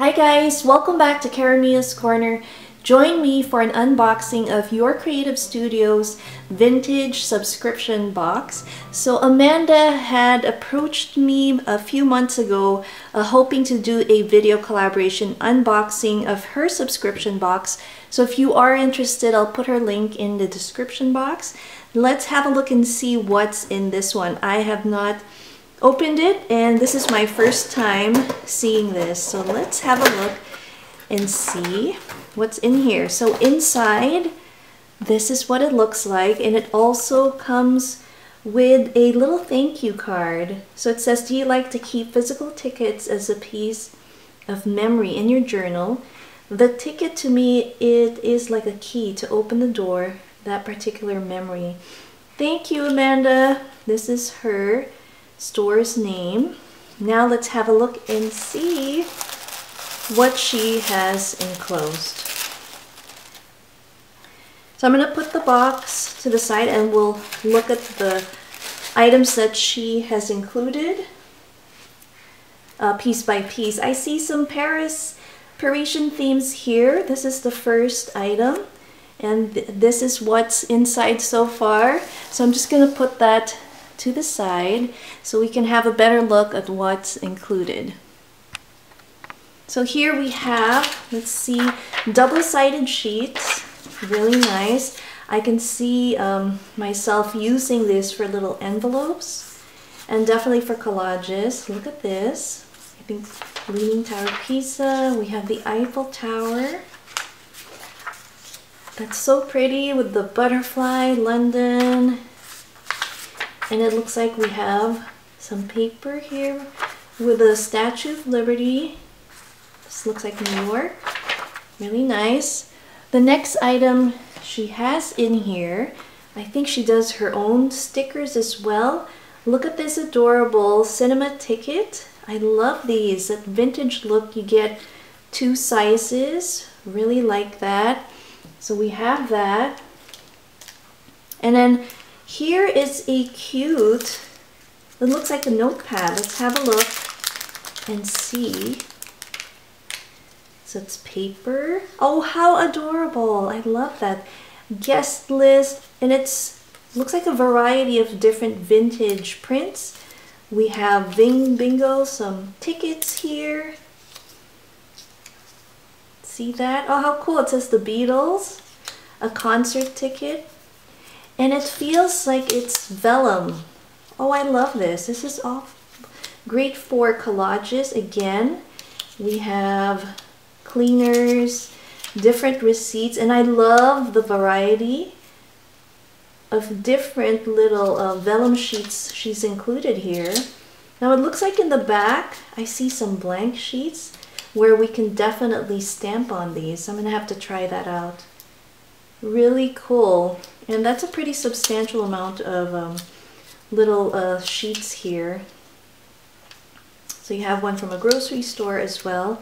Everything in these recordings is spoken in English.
Hi guys, welcome back to Karamia's Corner. Join me for an unboxing of Your Creative Studio's vintage subscription box. So Amanda had approached me a few months ago hoping to do a video collaboration unboxing of her subscription box. So if you are interested, I'll put her link in the description box. Let's have a look and see what's in this one. I have not opened it and this is my first time seeing this. So let's have a look and see what's in here. So inside, this is what it looks like, and it also comes with a little thank you card. So it says, do you like to keep physical tickets as a piece of memory in your journal? The ticket, to me, it is like a key to open the door, that particular memory. Thank you, Amanda. This is her store's name. Now let's have a look and see what she has enclosed. So I'm going to put the box to the side and we'll look at the items that she has included piece by piece. I see some Parisian themes here. This is the first item and this is what's inside so far. So I'm just going to put that to the side so we can have a better look at what's included. So here we have, let's see, double-sided sheets, really nice. I can see myself using this for little envelopes and definitely for collages. Look at this. I think Leaning Tower of Pisa. We have the Eiffel Tower. That's so pretty with the butterfly, London. And it looks like we have some paper here with a Statue of Liberty. This looks like New York. Really nice. The next item she has in here, I think she does her own stickers as well. Look at this adorable cinema ticket. I love these. That vintage look. You get two sizes. Really like that. So we have that. And then here is a cute, it looks like a notepad. Let's have a look and see. So it's paper. Oh, how adorable. I love that. Guest list, and it's looks like a variety of different vintage prints. We have bingo, some tickets here. See that? Oh, how cool. It says the Beatles, a concert ticket. And it feels like it's vellum. Oh, I love this. This is all great for collages. Again, we have cleaners, different receipts, and I love the variety of different little vellum sheets she's included here. Now it looks like in the back, I see some blank sheets where we can definitely stamp on these. I'm gonna have to try that out. Really cool. And that's a pretty substantial amount of little sheets here. So you have one from a grocery store as well.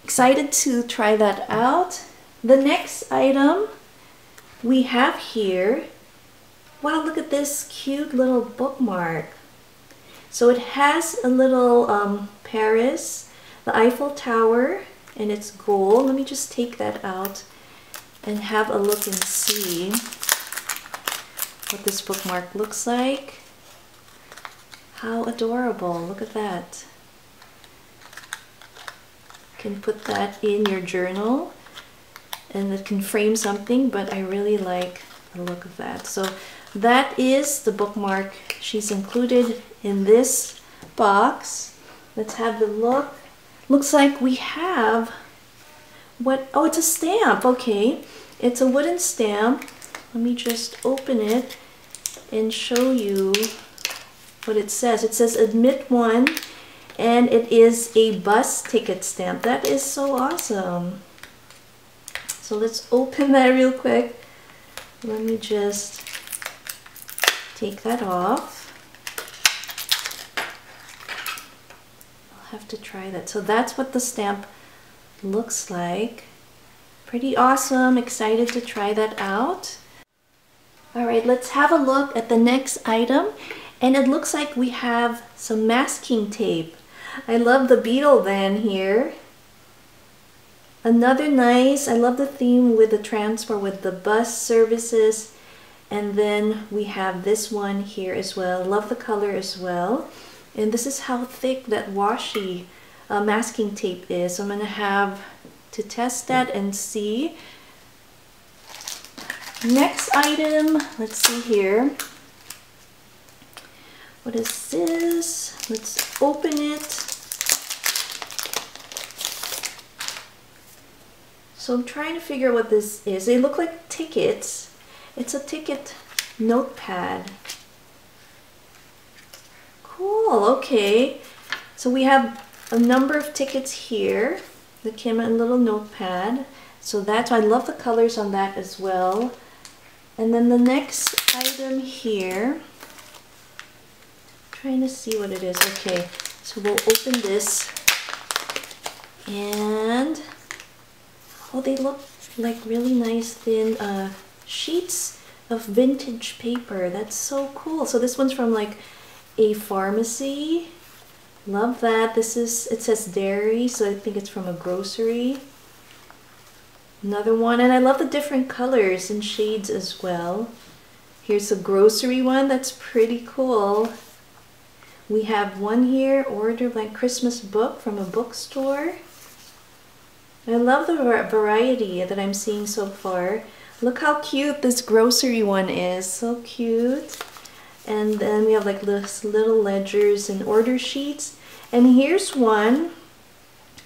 Excited to try that out. The next item we have here, wow, look at this cute little bookmark. So it has a little Paris, the Eiffel Tower, and it's gold. Let me just take that out and have a look and see what this bookmark looks like. How adorable. Look at that. You can put that in your journal and it can frame something, but I really like the look of that. So that is the bookmark she's included in this box. Let's have the look. Looks like we have what? Oh, it's a stamp. Okay. It's a wooden stamp. Let me just open it and show you what it says. It says admit one, and it is a bus ticket stamp. That is so awesome. So let's open that real quick. Let me just take that off. I'll have to try that. So that's what the stamp looks like. Pretty awesome. Excited to try that out. All right, let's have a look at the next item. And it looks like we have some masking tape. I love the beetle van here. Another nice, I love the theme with the transport, with the bus services. And then we have this one here as well. Love the color as well. And this is how thick that washi masking tape is. So I'm going to have to test that and see. Next item, let's see here. What is this? Let's open it. So I'm trying to figure out what this is. They look like tickets. It's a ticket notepad. Cool, okay. So we have a number of tickets here that came in a little notepad. So that's why I love the colors on that as well. And then the next item here, trying to see what it is. Okay, so we'll open this and oh, they look like really nice thin sheets of vintage paper. That's so cool. So this one's from like a pharmacy. Love that. This is, it says dairy, so I think it's from a grocery. Another one, and I love the different colors and shades as well. Here's a grocery one. That's pretty cool. We have one here, order like Christmas book from a bookstore. I love the variety that I'm seeing so far. Look how cute this grocery one is. So cute. And then we have like this little ledgers and order sheets. And here's one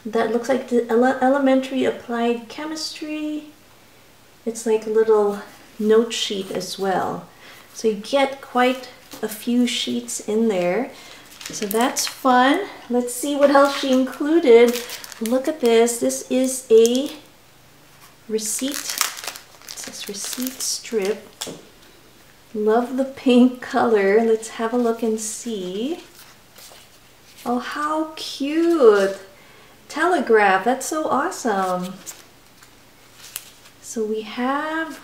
that looks like the elementary applied chemistry. It's like a little note sheet as well. So you get quite a few sheets in there. So that's fun. Let's see what else she included. Look at this. This is a receipt. It says receipt strip. Love the pink color. Let's have a look and see. Oh, how cute. Telegraph. That's so awesome. So we have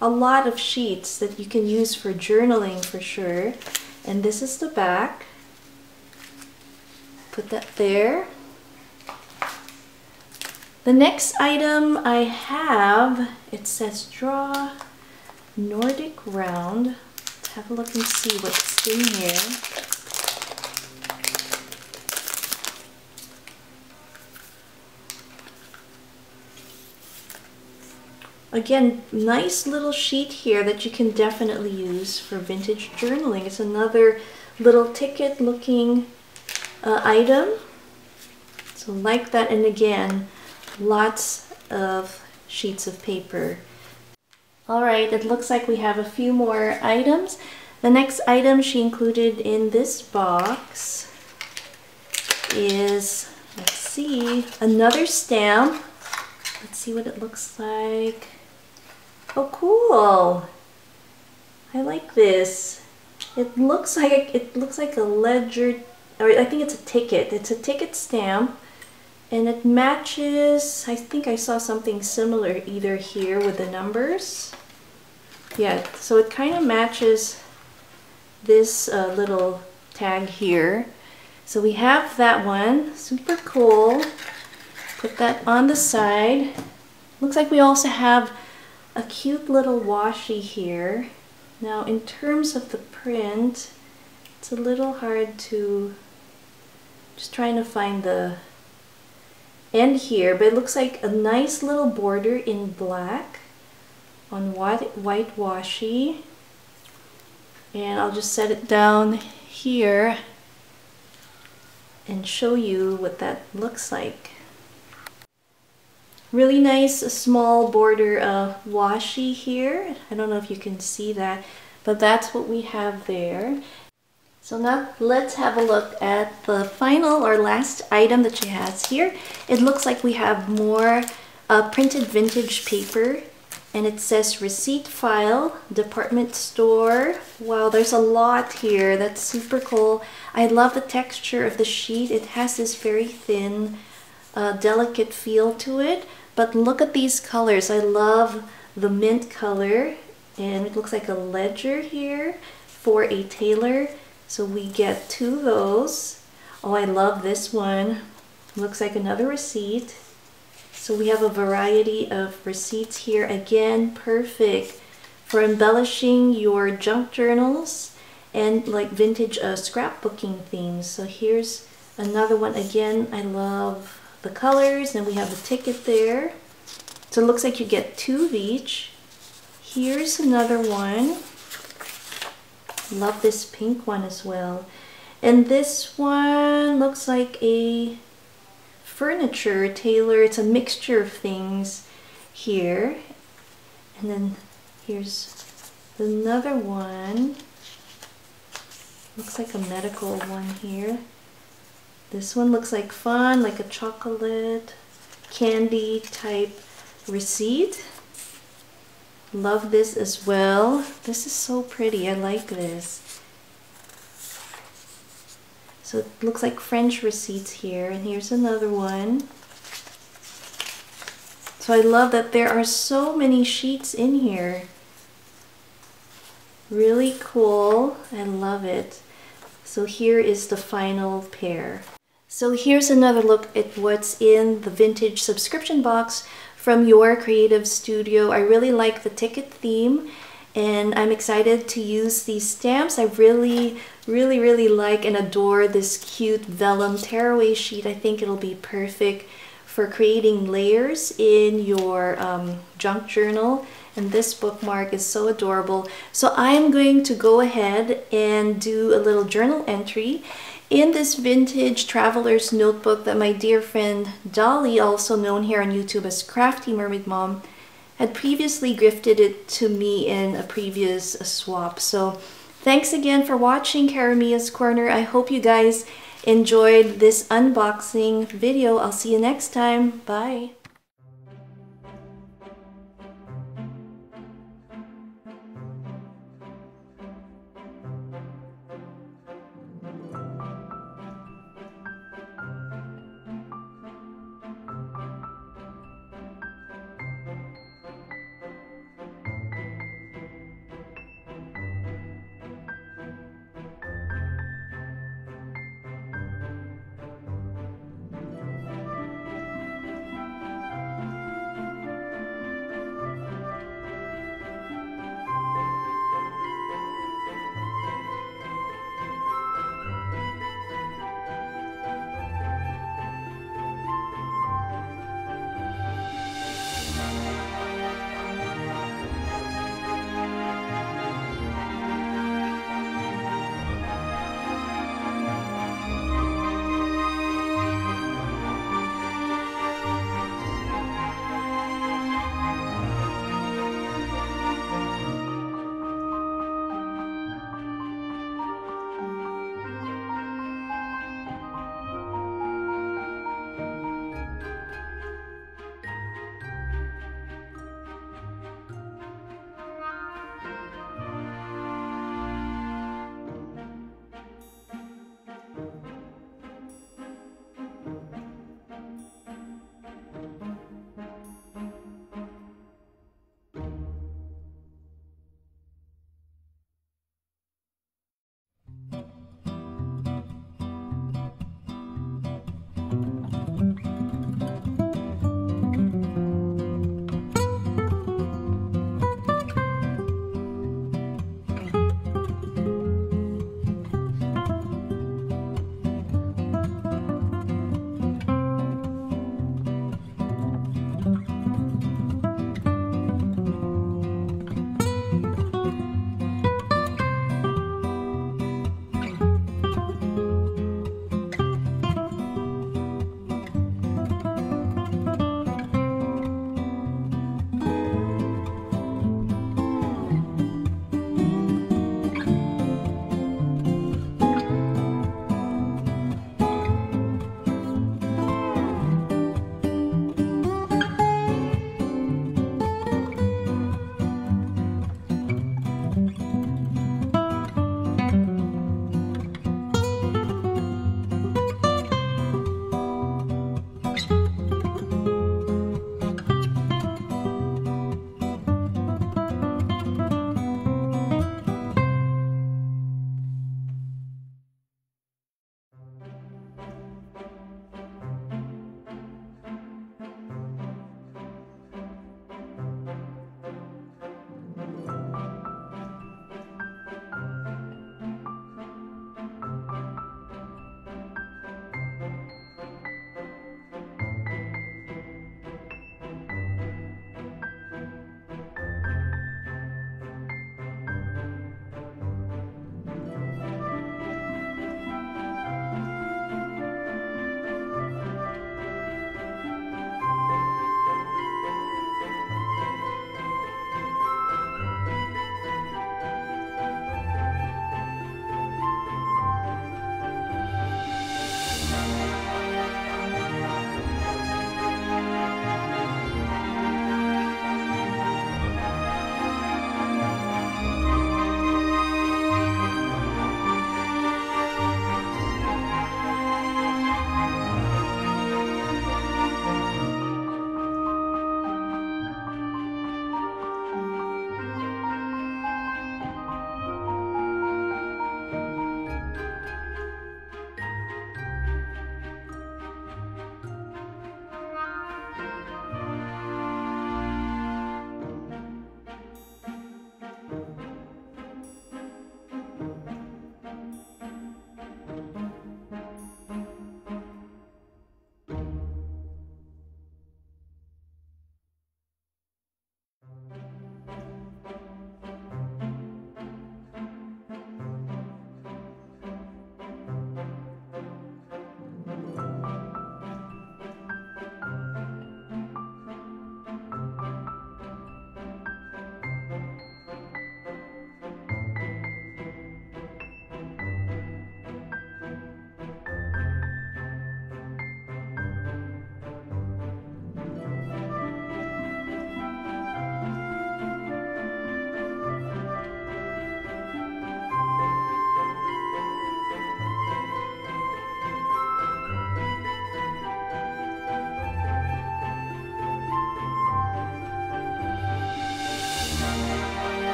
a lot of sheets that you can use for journaling for sure. And this is the back. Put that there. The next item I have, it says draw Nordic Round. Let's have a look and see what's in here. Again, nice little sheet here that you can definitely use for vintage journaling. It's another little ticket looking item. So like that, and again, lots of sheets of paper. Alright, it looks like we have a few more items. The next item she included in this box is, let's see, another stamp. Let's see what it looks like. Oh, cool! I like this. It looks like a ledger, or I think it's a ticket. It's a ticket stamp. And it matches, I think I saw something similar either here with the numbers. Yeah, so it kind of matches this little tag here. So we have that one, super cool. Put that on the side. Looks like we also have a cute little washi here. Now in terms of the print, it's a little hard to, just trying to find the end here, but it looks like a nice little border in black on white washi. And I'll just set it down here and show you what that looks like. Really nice small border washi here. I don't know if you can see that, but that's what we have there. So now let's have a look at the final or last item that she has here. It looks like we have more printed vintage paper, and it says receipt file, department store. Wow, there's a lot here. That's super cool. I love the texture of the sheet. It has this very thin, delicate feel to it. But look at these colors. I love the mint color, and it looks like a ledger here for a tailor. So we get two of those. Oh, I love this one. Looks like another receipt. So we have a variety of receipts here. Again, perfect for embellishing your junk journals and like vintage scrapbooking themes. So here's another one. Again, I love the colors, and we have a ticket there. So it looks like you get 2 of each. Here's another one. Love this pink one as well. And this one looks like a furniture tailor. It's a mixture of things here. And then here's another one. Looks like a medical one here. This one looks like fun, like a chocolate candy type receipt. Love this as well. This is so pretty. I like this. So it looks like French receipts here. And here's another one. So I love that there are so many sheets in here. Really cool. I love it. So here is the final pair. So here's another look at what's in the vintage subscription box from your creative studio. I really like the ticket theme, and I'm excited to use these stamps. I really like and adore this cute vellum tearaway sheet. I think it'll be perfect for creating layers in your junk journal. And this bookmark is so adorable. So I'm going to go ahead and do a little journal entry in this vintage traveler's notebook that my dear friend Dolly, also known here on YouTube as Crafty Mermaid Mom, had previously gifted it to me in a previous swap. So thanks again for watching Karamia's Corner. I hope you guys enjoyed this unboxing video. I'll see you next time. Bye.